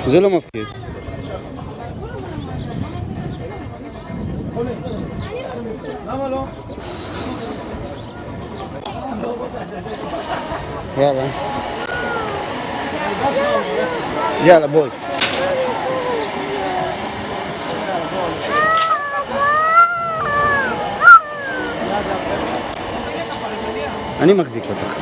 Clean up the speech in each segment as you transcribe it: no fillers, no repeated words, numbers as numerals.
זה לא מפחיד. למה לא? יאללה. יאללה, בואי. אני מחזיק אותך.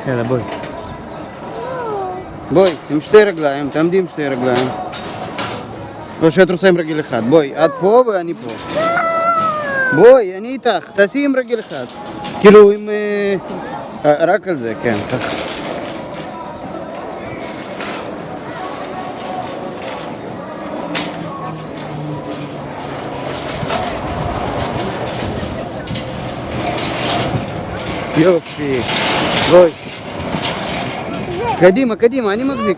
יאללה, בואי. בואי, עם שתי רגליים, תעמדי עם שתי רגליים. או שאת רוצה עם רגל אחד. בואי, את פה ואני פה. בואי, אני איתך, תעשי עם רגל אחד. כאילו עם... רק על זה, כן, ככה. יופי, בואי. קדימה, קדימה, אני מחזיק.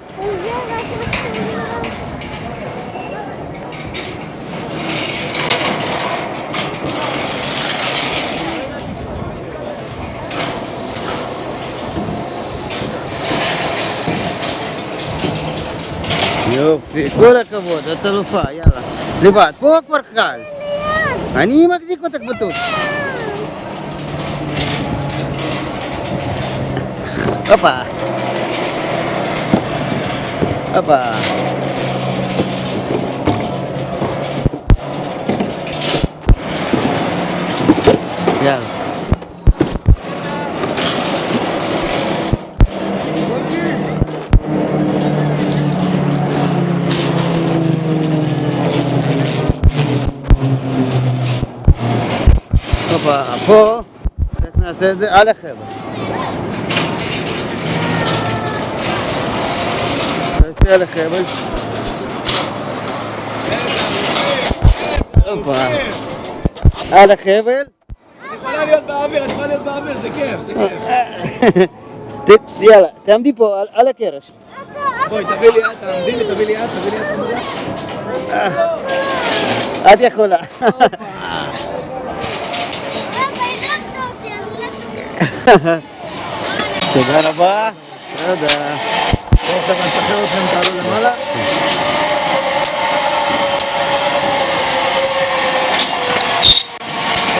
יופי, כל הכבוד, את אלופה, יאללה. לבד, פה כבר קל. אני מחזיק אותך בטוח. הופה. הופה. יאללה. הופה, פה, איך נעשה את זה? על החבל. נעשה על החבל. הופה. על החבל. אני יכולה להיות באוויר, אני יכולה להיות באוויר, זה כיף, זה כיף. יאללה, תעמדי פה על הקרש. בואי, תביא לי יד, תעמדי לי, תביא לי יד, תביא לי יד סמודה. את יכולה. תודה רבה. תודה. עכשיו אני אשחרר אתכם, תעלו למעלה.